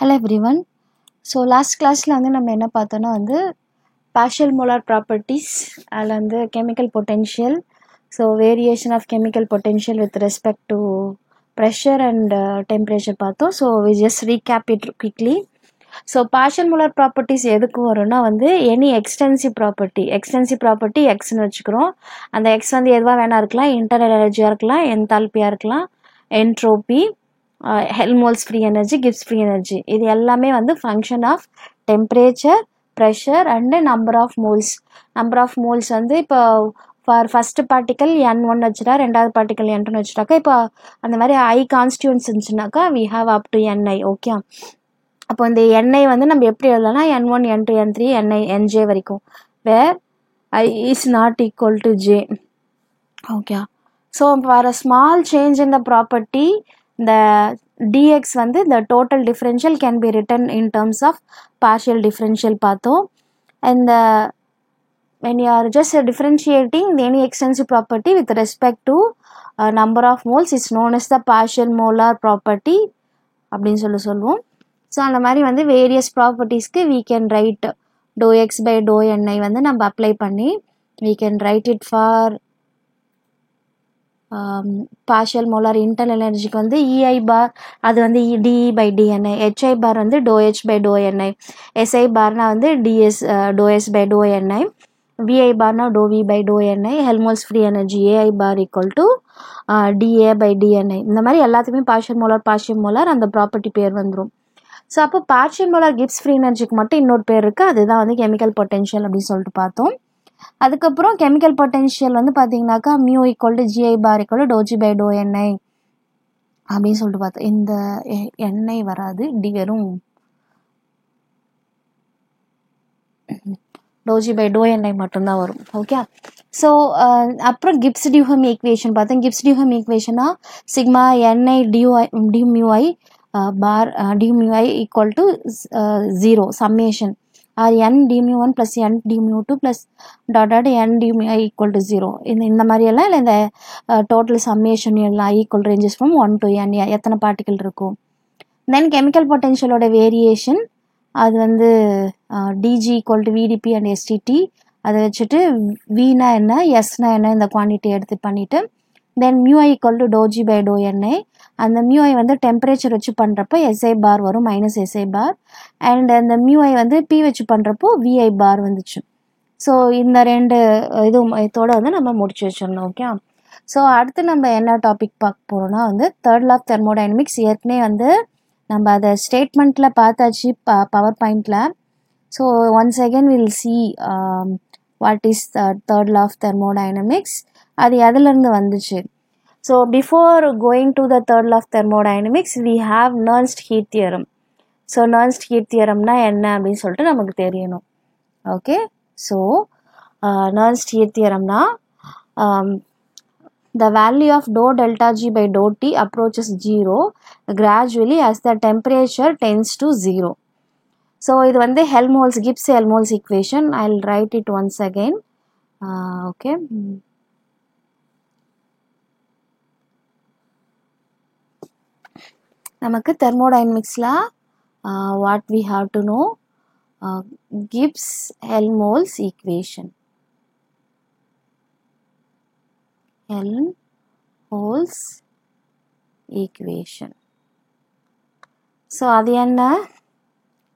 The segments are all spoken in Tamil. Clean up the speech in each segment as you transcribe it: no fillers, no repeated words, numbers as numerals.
Hello everyone. So last classல வந்து நம்ம என்ன பார்த்தோம்னா வந்து partial molar properties அதில் வந்து chemical potential, so variation of chemical potential with respect to pressure and temperature பார்த்தோம். So we just recap it quickly. So partial molar properties எதுக்கு வரும்னா வந்து any extensive property xன்னு வச்சுக்கிறோம். அந்த x வந்து எதுவாக வேணா இருக்கலாம், internal எனர்ஜியாக இருக்கலாம், என்தால்பியாக இருக்கலாம், entropy, Helmholtz free energy, Gibbs free energy. இது எல்லாமே வந்து function of temperature, pressure and number of moles. Number of moles வந்து இப்போ for first particle n1 வச்சுட்டா ரெண்டாவது particle n2 வச்சுட்டாக்கா இப்போ அந்த மாதிரி I constituents இருந்துச்சுனாக்கா we have up to ni. Okay, அப்போ இந்த ni வந்து நம்ம எப்படி எழுதலாம்னா n1, n2, n3, ni, nj வரைக்கும், where I is not equal to j. Okay, so for a small change in the property, the dx வந்து the total differential can be written in terms of partial differential பார்த்தோம். And when you are just differentiating any extensive property with respect to number of moles is known as the partial molar property அப்படின்னு சொல்லுவோம். ஸோ அந்த மாதிரி வந்து various ப்ராப்பர்ட்டிஸ்க்கு we can write dou x by dou ni வந்து நம்ம அப்ளை பண்ணி we can write it for partial molar internal energy வந்து EI bar அது வந்து DE by dni, HI bar வந்து dou H by dou ni, SI barனா வந்து DS dou S by dou ni, VI barனா dou V by dou ni, Helmholtz free energy AI bar equal to dA by dni. இந்த மாதிரி எல்லாத்துக்குமே partial molar அந்த ப்ராப்பர்ட்டி பேர் வந்துடும். ஸோ அப்போ partial molar Gibbs free energyக்கு மட்டும் இன்னொரு பேர் இருக்குது, அதுதான் வந்து chemical potential அப்படின்னு சொல்லிட்டு பார்த்தோம். அதுக்கப்புறம் கெமிக்கல் பொட்டென்ஷியல் வந்து பார்த்தீங்கன்னாக்கா mu equal to G I bar equal to doji by to N I அப்படின்னு சொல்லிட்டு பார்த்தோம். இந்த எண்ணெய் வராது, டி வெறும் டோஜி பை டோ என்ஐ மட்டும்தான் வரும். ஓகே, ஸோ அப்புறம் கிப்ஸ் டியூஹம் ஈக்குவேஷன் பார்த்தோம். கிப்ஸ் டியூஹம் ஈக்குவேஷனா sigma n i d mu i bar d mu i equal to 0 summation or n d mu 1 plus n d mu 2 plus dot n d mu I equal to 0. இந்த மாதிரி எல்லாம் இல்லை, இந்த டோட்டல் சம்மேஷன் எல்லாம் equal ranges from 1 to n எத்தனை பார்ட்டிகல் இருக்கும். தென் கெமிக்கல் பொட்டென்ஷியலோட வேரியேஷன் அது வந்து dg equal to vdp and sdt, அதை வச்சுட்டு vனா என்ன எஸ்னா என்ன இந்த குவான்டிட்டி எடுத்து பண்ணிவிட்டு then mu i equal to doji by to n i, அந்த மியூ ஐ வந்து டெம்பரேச்சர் வச்சு பண்ணுறப்போ எஸ்ஐ பார் வரும் மைனஸ் எஸ்ஐ பார், அண்ட் அந்த மியூ ஐ வந்து பி வச்சு பண்ணுறப்போ விஐ பார் வந்துச்சு. ஸோ இந்த ரெண்டு இதோட வந்து நம்ம முடிச்சு வச்சிடணும். ஓகே, ஸோ அடுத்து நம்ம என்ன டாபிக் பார்க்க போகிறோம்னா வந்து தேர்ட் லா ஆஃப் தெர்மோடைனமிக்ஸ். ஏற்கனவே வந்து நம்ம அதை ஸ்டேட்மெண்ட்டில் பார்த்தாச்சு பவர் பாயிண்டில். So once again will see what is third law of thermodynamics, அது எதுலேருந்து வந்துச்சு. So before going to the third law of thermodynamics we have Nernst heat theorem. So Nernst heat theoremனா என்ன அப்படின்னு சொல்லிட்டு நமக்கு தெரியணும். ஓகே, ஸோ Nernst heat theoremனா the value of dou delta G by dou T approaches 0 gradually as the temperature tends to 0. So இது வந்து Gibbs-Helmholtz equation. I'll write it once again. Okay, நமக்கு தெர்மோடைனமிக்ஸில் what we have to know Gibbs-Helmholtz equation. Helmholtz equation. So அது என்ன,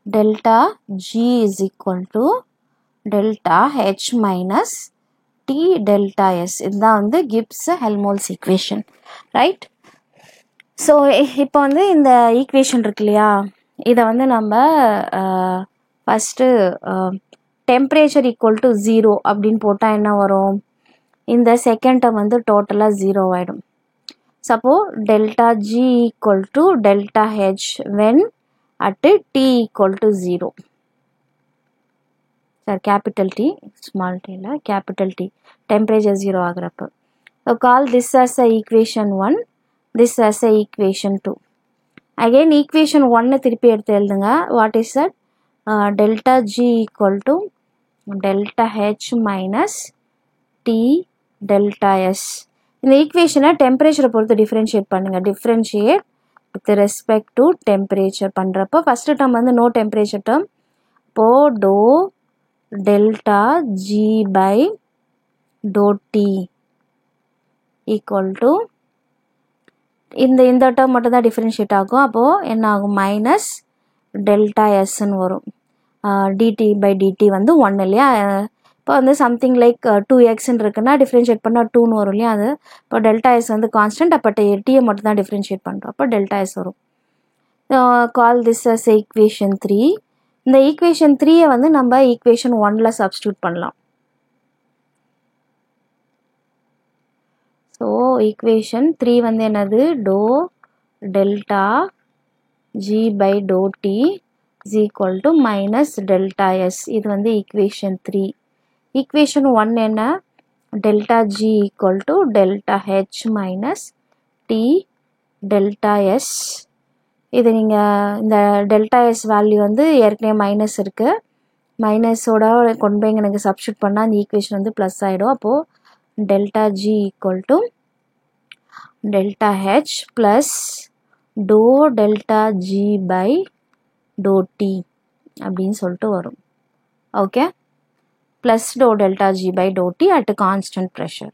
delta G is equal to delta H minus T delta S. இதுதான் வந்து Gibbs-Helmholtz equation, ரைட்? ஸோ இப்போ வந்து இந்த ஈக்குவேஷன் இருக்கு இல்லையா, இதை வந்து நம்ம ஃபஸ்ட்டு டெம்பரேச்சர் ஈக்குவல் டு 0 அப்படின்னு போட்டால் என்ன வரும், இந்த செகண்ட் டேர்ம் வந்து டோட்டலாக 0 ஆகிடும். Suppose delta G equal to delta H when at T equal to 0. Sir capital T, small டியில் கேபிட்டல் டி, டெம்பரேச்சர் 0 ஆகிறப்போ. So call this as a equation 1, this as a equation 2. again equation 1 திருப்பி எடுத்து எழுதுங்க. what is that, delta G equal to delta H minus T delta S. இந்த ஈக்குவேஷனை டெம்பரேச்சரை பொறுத்து டிஃப்ரென்ஷியேட் பண்ணுங்க. Differentiate with respect to temperature பண்ணுறப்போ first term வந்து no temperature term. இப்போ dou delta G by dou T equal to இந்த term மட்டும் தான் differentiate ஆகும். அப்போ என்ன ஆகும் minus delta S ன்னு வரும். dt by dt வந்து 1 இல்லையா. இப்போ வந்து சம்திங் லைக் 2x இருக்குன்னா டிஃப்ரென்ஷியேட் பண்ணால் 2ன்னு வரும் இல்லையா. அது இப்போ டெல்டா எஸ் வந்து கான்ஸ்டன்ட், அப்போ டீயை மட்டும் தான் டிஃப்ரென்ஷியேட் பண்ணுறோம், அப்போ டெல்டா எஸ் வரும். Call this as equation 3. இந்த ஈக்குவேஷன் 3யை வந்து நம்ம ஈக்குவேஷன் 1ல சப்ஸ்டியூட் பண்ணலாம். ஸோ ஈக்குவேஷன் 3 வந்து என்னது, dou delta G by dou T is equal to minus delta s. இது வந்து equation 3. equation 1 என்ன, delta g equal to delta h minus t delta s. இது நீங்கள் இந்த delta s வேல்யூ வந்து ஏற்கனவே மைனஸ் இருக்குது, மைனஸோட கொண்டு போய் எனக்கு சப்ஸ்டியூட் பண்ணால் அந்த ஈக்குவேஷன் வந்து ப்ளஸ் ஆகிடும். அப்போது delta g equal to delta h plus dou delta g by dou t அப்படின்னு சொல்லிட்டு வரும். Okay, plus dou delta g by dou t at constant pressure.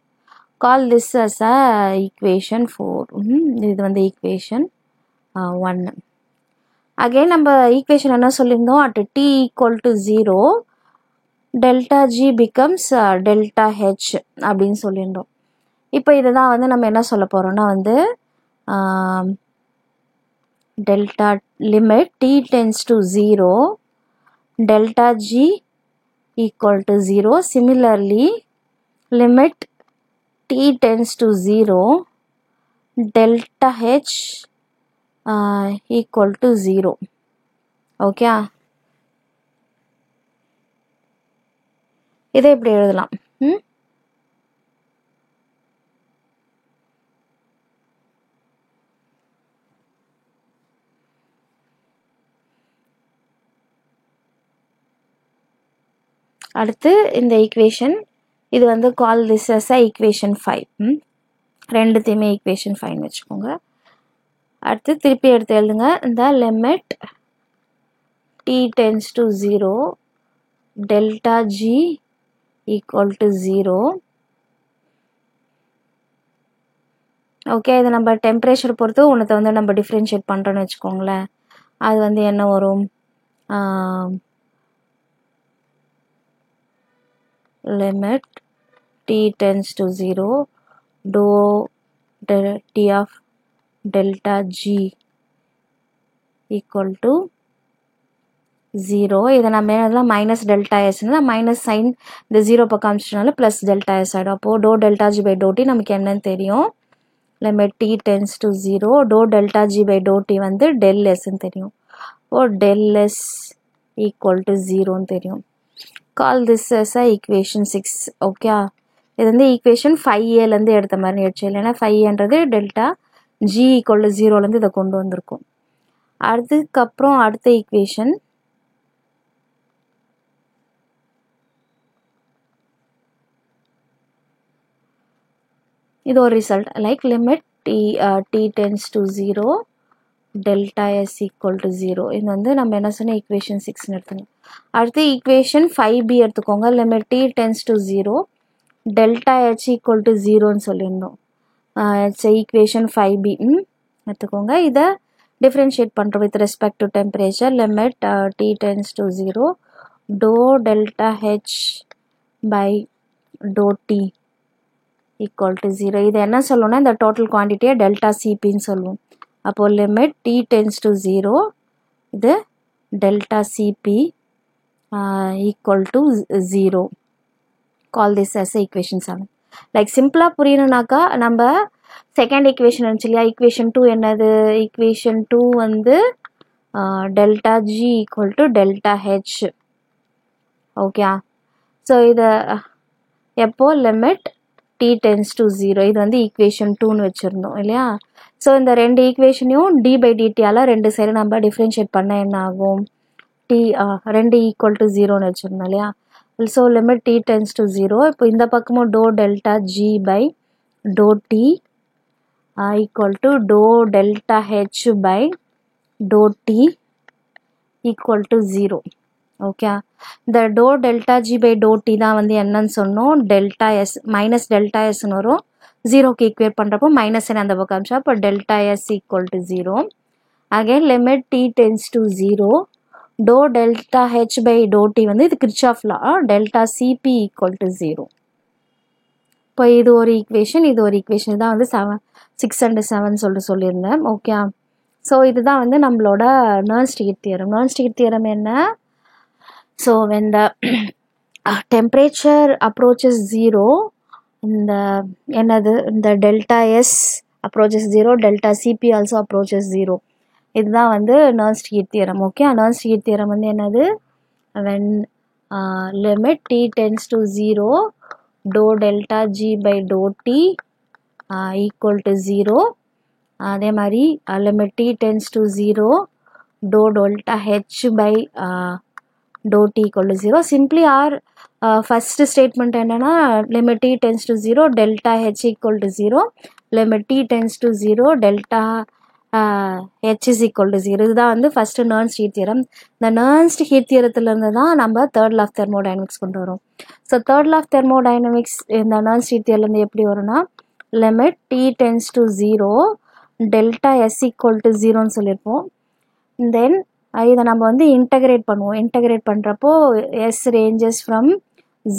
Call this as a equation 4. இது வந்து equation 1. again நம்ம equation என்ன சொல்லியிருந்தோம், at t equal to 0 delta g becomes delta h அப்படின்னு சொல்லியிருந்தோம். இப்போ இதுதான் வந்து நம்ம என்ன சொல்ல போகிறோம்னா வந்து delta limit t tends to 0 delta g equal to 0. Similarly limit t tends to 0 delta h equal to 0. Okay, இதை இப்படி எழுதலாம். அடுத்து இந்த ஈக்குவேஷன் இது வந்து call this as a equation 5. ரெண்டுத்தையுமே ஈக்குவேஷன் 5 வச்சுக்கோங்க. அடுத்து திருப்பி எடுத்து எழுதுங்க. இந்த limit t tends to 0 delta g equal to 0. Okay, இது நம்ம டெம்பரேச்சர் பொறுத்து ஒன்றத்தை வந்து நம்ம டிஃப்ரென்ஷியேட் பண்ணுறோன்னு வச்சுக்கோங்களேன். அது வந்து என்ன வரும், limit t tends to 0 dou t of delta g equal to 0. இதை நம்ம என்னதுலாம் மைனஸ் டெல்டா எஸ்னா மைனஸ் சைன் இந்த 0 பக்கம் காமிச்சிட்டனால ப்ளஸ் டெல்டா எஸ் ஆகிடும். அப்போது dou delta G by dou T நமக்கு என்னன்னு தெரியும், limit t tends to 0 dou delta G by dou T வந்து டெல் எஸ்ன்னு தெரியும். அப்போது டெல் எஸ் ஈக்குவல் டு 0ன்னு தெரியும். Call this as a equation 6. Okay, இது வந்து ஈக்குவேஷன் 5a எடுத்த மாதிரி எடுத்து, இல்லைன்னா 5aன்றது டெல்டா ஜி ஈக்குவல் டு 0 இதை கொண்டு வந்திருக்கும். அதுக்கப்புறம் அடுத்த ஈக்குவேஷன் இது ஒரு result like limit t tends to 0 delta s equal to 0. இது வந்து நம்ம என்ன சொன்ன ஈக்குவேஷன் 6ன்னு எடுத்துக்கோங்க. அடுத்து ஈக்குவேஷன் 5b எடுத்துக்கோங்க. Limit t tends to 0 delta h equal to 0ன்னு சொல்லியிருந்தோம். இட்ஸ் ஈக்குவேஷன் 5b எடுத்துக்கோங்க. இதை டிஃப்ரென்ஷியேட் பண்ணுறோம் with respect to temperature. Limit t tends to 0 dou delta h by dou t equal to 0. இது என்ன சொல்லணும்னா இந்த டோட்டல் குவான்டிட்டியை டெல்டா சிபின்னு சொல்லுவோம். அப்போது லிமிட் t tends to 0 இது delta C P equal to 0. Call this as equation 7. Like சிம்பிளாக புரியணுனாக்கா நம்ம செகண்ட் ஈக்குவேஷன் இருந்துச்சு இல்லையா, ஈக்குவேஷன் 2 என்னது, ஈக்குவேஷன் 2 வந்து delta G equal to delta H. Okay, so இதை எப்போ லிமிட் t tends to 0 இது வந்து ஈக்குவேஷன் 2ன்னு வச்சுருந்தோம் இல்லையா. ஸோ இந்த ரெண்டு ஈக்குவேஷனையும் d by dtயால் ரெண்டு சைடு நம்ம டிஃப்ரென்ஷியேட் பண்ண என்ன ஆகும், ரெண்டு ஈக்குவல் டு 0ன்னு வச்சுருந்தோம் இல்லையா. So limit t tends to 0. இப்போ இந்த பக்கமும் dou delta G by dou T equal to dou delta H by dou T equal to 0. Okay, இந்த dou delta G by dou T தான் வந்து என்னன்னு சொன்னோம், டெல்டா எஸ் மைனஸ் டெல்டா எஸ்ன்னு வரும். ஜீரோக்கு ஈக்குவேட் பண்ணுறப்போ மைனஸ் என்ன அந்த பக்கம் காமிச்சா, இப்போ delta S equal to 0. Again limit T tends to 0, dou delta H by dou T வந்து இது Kirchhoff law, delta C P equal to 0. இப்போ இது ஒரு ஈக்குவேஷன், இது ஒரு ஈக்குவேஷன் தான் வந்து 6 and 7 சொல்லியிருந்தேன். ஓகே, ஸோ இதுதான் வந்து நம்மளோட நர்ன்ஸ்டிகர் தியரம். நர்ன்ஸ்டிகர் தியரம் என்ன? So when the temperature approaches 0, the delta S approaches 0, delta Cp also approaches 0. இதுதான் வந்து நர்ன்ஸ்டிகர் தியரம். ஓகே, நர்ன்ஸ்டிகர் தியரம் வந்து என்னது? when limit t tends to 0, dou delta G by dou T equal to 0. அதே மாதிரி limit t tends to 0, dou delta H by dou t equal to 0. Simply our first statement என்னன்னா limit t tends to 0, delta H equal to 0, limit t tends to 0, delta H is equal to 0. இதுதான் வந்து first Nernst-Heat theorem. இந்த Nernst-Heat theoremத்திலிருந்து தான் நம்ம third law of thermodynamics கொண்டு வரோம். So third law of thermodynamics இந்த Nernst-Heat theoremலேருந்து எப்படி வரும்னா, limit t tends to 0, delta S equal to 0ன்னு சொல்லியிருப்போம். Then இதை நம்ம வந்து இன்டகிரேட் பண்ணுவோம். இன்டகிரேட் பண்ணுறப்போ S ranges from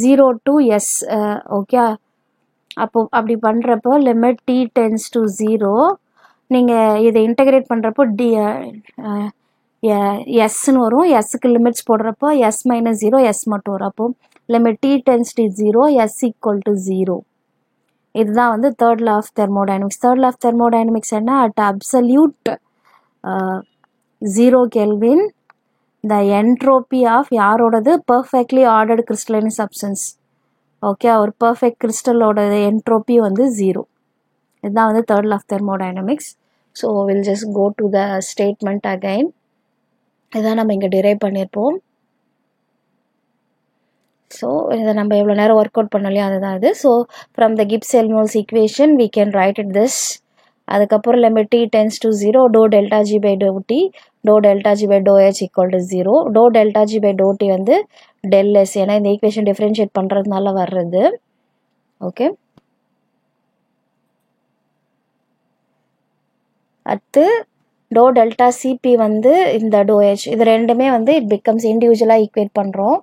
0 to S. Okay, அப்போ அப்படி பண்ணுறப்போ லிமிட் டி டென்ஸ் டு 0, நீங்கள் இதை இன்டகிரேட் பண்ணுறப்போ எஸ்ன்னு வரும். எஸ்ஸுக்கு லிமிட்ஸ் போடுறப்போ எஸ் மைனஸ் 0 எஸ் மட்டும் வரும். அப்போ limit T tends to 0, S equal to 0. இதுதான் வந்து third law of thermodynamics. Third law of thermodynamics என்ன? At absolute 0 Kelvin, the entropy of யாரோடது? perfectly ordered crystalline substance. Okay, ஒரு perfect crystalோட entropy வந்து 0. இதுதான் வந்து third law of thermodynamics. So we'll just go to the statement again. இதான் நம்ம இங்கே derive பண்ணியிருப்போம். ஸோ இதை நம்ம எவ்வளோ நேரம் ஒர்க் அவுட் பண்ணலையோ அதுதான் இது. So from the Gibbs-Helmholtz equation we can write it this. அதுக்கப்புறம் limit t tends to 0, dou delta G by dou T, dou delta G by dou H equal to 0. dou delta G by dou T வந்து del S, ஏன்னா இந்த ஈக்குவேஷன் டிஃப்ரென்ஷியேட் பண்ணுறதுனால வர்றது. ஓகே, அடுத்து dou delta Cp வந்து இந்த dou H, இது ரெண்டுமே வந்து it becomes இண்டிவிஜுவலாக ஈக்குவேட் பண்ணுறோம்.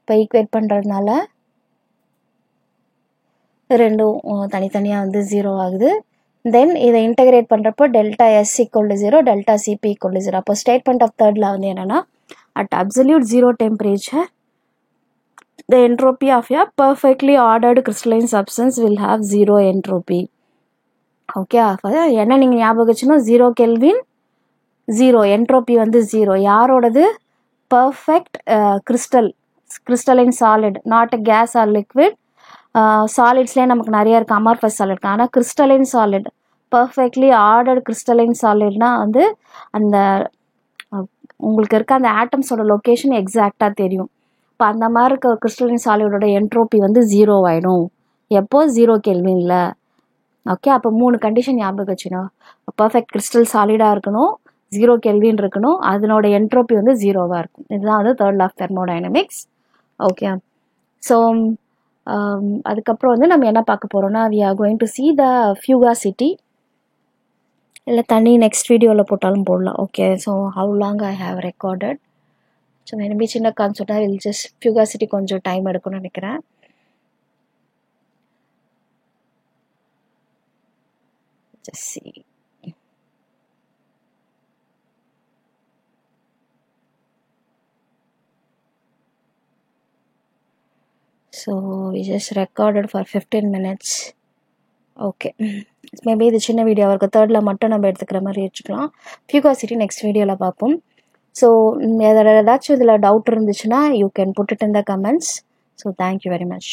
இப்போ ஈக்குவேட் பண்ணுறதுனால ரெண்டும் தனித்தனியாக வந்து 0 ஆகுது. தென் இதை இன்டகிரேட் பண்ணுறப்போ delta S equal to 0, delta C P equal to 0. அப்போ ஸ்டேட்மெண்ட் ஆஃப் தேர்ட்ல வந்து என்னென்னா, at absolute 0 temperature the entropy of a perfectly ordered crystalline substance will have 0 entropy. Okay, அப்போ என்ன நீங்கள் ஞாபகம் வச்சுன்னா 0 கெல்வின் 0 என்ட்ரோபி வந்து 0. யாரோடது? Perfect crystalline solid, not a gas or liquid. சாலிட்ஸ்லேயே நமக்கு நிறைய இருக்குது, அமார்ஃபஸ் சாலிட் இருக்குது. ஆனால் crystalline solid, perfectly ordered crystalline சாலிட்னா வந்து அந்த உங்களுக்கு இருக்க அந்த ஆட்டம்ஸோட லொக்கேஷன் எக்ஸாக்டாக தெரியும். இப்போ அந்த மாதிரி இருக்க கிறிஸ்டலைன் சாலிடோட என்ட்ரோபி வந்து 0 ஆகிடும். எப்போ? 0 கெல்வின்ல. ஓகே, அப்போ 3 கண்டிஷன் ஞாபகம் வச்சுக்கணும். பர்ஃபெக்ட் கிறிஸ்டல் சாலிடாக இருக்கணும், 0 கெல்வின் இருக்கணும், அதனோட என்ட்ரோபி வந்து 0வாக இருக்கும். இதுதான் வந்து third law of thermodynamics. Okay, so அதுக்கப்புறம் வந்து நம்ம என்ன பார்க்க போகிறோம்னா, we are going to see the fugacity. இல்லை தனி நெக்ஸ்ட் வீடியோவில் போட்டாலும் போடலாம். Okay, so how long I have recorded. So maybe சின்ன கான்செப்டாக வில் ஜஸ்ட் fugacity கொஞ்சம் டைம் எடுக்கும்னு நினைக்கிறேன். Just see. So we just recorded for 15 minutes. Okay, maybe இது சின்ன வீடியோவாக இருக்குது. தேர்டில் மட்டும் நம்ம எடுத்துக்கிற மாதிரி வச்சுக்கலாம். ஃபியூகாசிட்டி நெக்ஸ்ட் வீடியோவில் பார்ப்போம். ஸோ ஏதாச்சும் இதில் டவுட் இருந்துச்சுன்னா you can put it in the comments. So thank you very much.